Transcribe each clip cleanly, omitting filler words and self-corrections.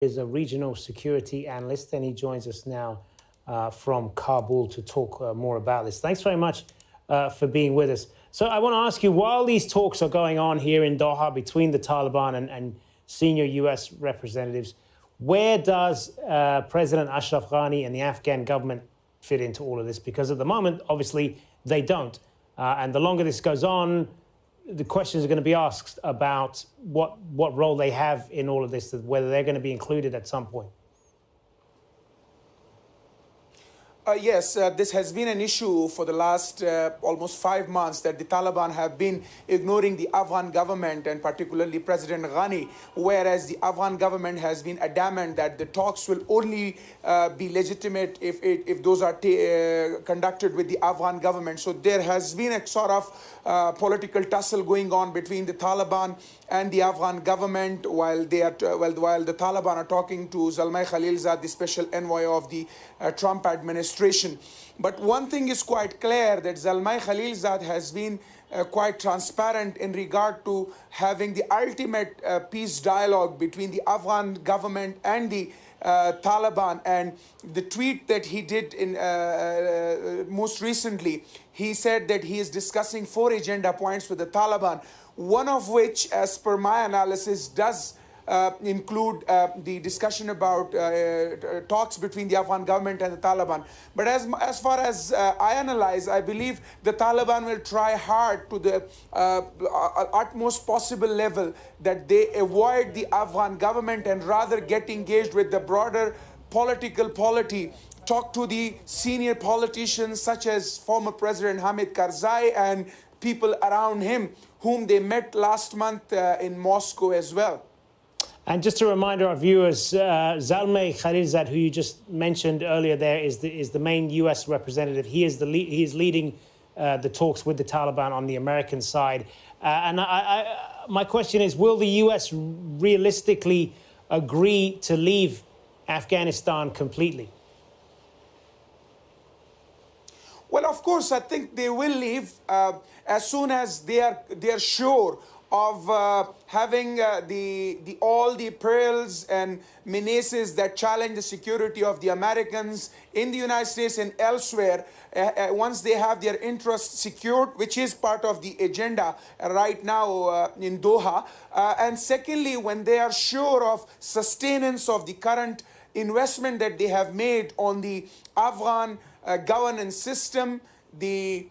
is a regional security analyst, and he joins us now from Kabul to talk more about this. Thanks very much for being with us. So I want to ask you, while these talks are going on here in Doha between the Taliban and senior U.S. representatives, where does President Ashraf Ghani and the Afghan government fit into all of this? Because at the moment, obviously, they don't. And the longer this goes on, the questions are going to be asked about what role they have in all of this, whether they're going to be included at some point. Yes, this has been an issue for the last almost 5 months, that the Taliban have been ignoring the Afghan government and particularly President Ghani, whereas the Afghan government has been adamant that the talks will only be legitimate if those are conducted with the Afghan government. So there has been a sort of political tussle going on between the Taliban and the Afghan government, while the Taliban are talking to Zalmay Khalilzad, the special envoy of the Trump administration. But one thing is quite clear, that Zalmay Khalilzad has been quite transparent in regard to having the ultimate peace dialogue between the Afghan government and the Taliban. And the tweet that he did in most recently, he said that he is discussing 4 agenda points with the Taliban, one of which, as per my analysis, does include the discussion about talks between the Afghan government and the Taliban. But as far as I analyze, I believe the Taliban will try hard to the utmost possible level that they avoid the Afghan government and rather get engaged with the broader political polity, talk to the senior politicians such as former President Hamid Karzai and people around him, whom they met last month in Moscow as well. And just a reminder, our viewers, Zalmay Khalilzad, who you just mentioned earlier, there is the main U.S. representative. He is leading the talks with the Taliban on the American side. And my question is, will the U.S. realistically agree to leave Afghanistan completely? Well, of course, I think they will leave as soon as they are sure of having all the perils and menaces that challenge the security of the Americans in the United States and elsewhere. Once they have their interests secured, which is part of the agenda right now in Doha. And secondly, when they are sure of sustenance of the current investment that they have made on the Afghan governance system, the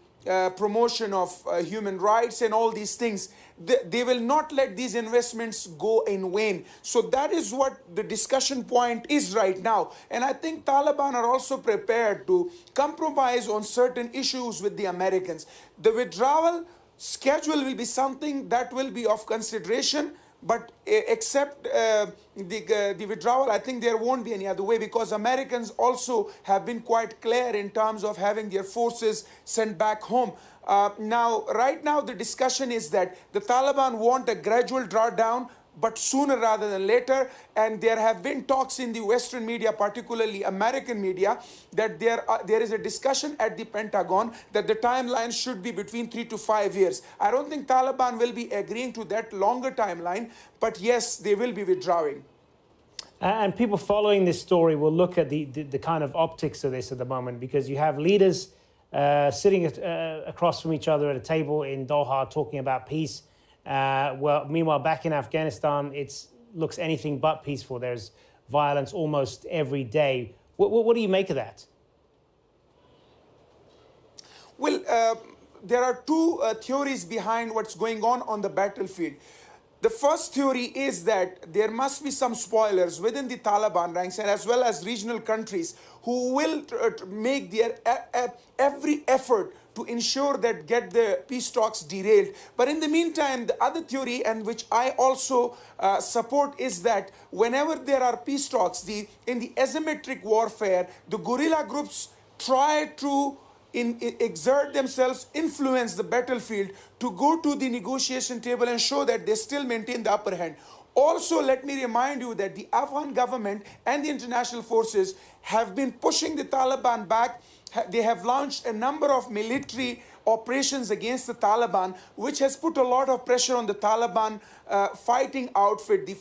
promotion of human rights and all these things, they will not let these investments go in vain. So that is what the discussion point is right now. And I think Taliban are also prepared to compromise on certain issues with the Americans. The withdrawal schedule will be something that will be of consideration, but except the withdrawal, I think there won't be any other way, because Americans also have been quite clear in terms of having their forces sent back home. Right now, the discussion is that the Taliban want a gradual drawdown, but sooner rather than later. And there have been talks in the Western media, particularly American media, that there is a discussion at the Pentagon that the timeline should be between 3 to 5 years. I don't think Taliban will be agreeing to that longer timeline, but yes, they will be withdrawing. And people following this story will look at the kind of optics of this at the moment, because you have leaders sitting across from each other at a table in Doha talking about peace. Well, meanwhile, back in Afghanistan, it looks anything but peaceful. There's violence almost every day. What do you make of that? Well, there are 2 theories behind what's going on the battlefield. The first theory is that there must be some spoilers within the Taliban ranks, and as well as regional countries, who will make their every effort to ensure that get the peace talks derailed. But in the meantime, the other theory, and which I also support, is that whenever there are peace talks, in the asymmetric warfare, the guerrilla groups try to exert themselves, influence the battlefield to go to the negotiation table and show that they still maintain the upper hand. Also, let me remind you that the Afghan government and the international forces have been pushing the Taliban back. They have launched a number of military operations against the Taliban, which has put a lot of pressure on the Taliban fighting outfit, the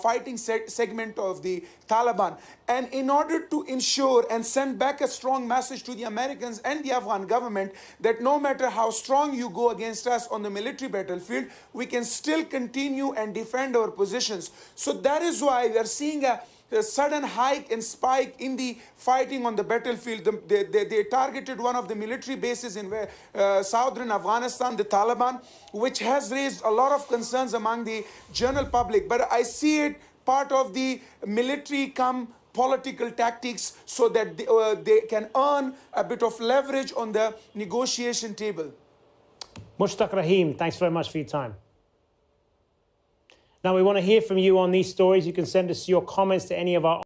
fighting segment of the Taliban. And in order to ensure and send back a strong message to the Americans and the Afghan government that no matter how strong you go against us on the military battlefield, we can still continue and defend our positions. So that is why we are seeing a sudden hike and spike in the fighting on the battlefield. They targeted one of the military bases in southern Afghanistan, the Taliban, which has raised a lot of concerns among the general public. But I see it part of the military come political tactics so that they can earn a bit of leverage on the negotiation table. Mushtaq Rahim, thanks very much for your time. Now, we want to hear from you on these stories. You can send us your comments to any of our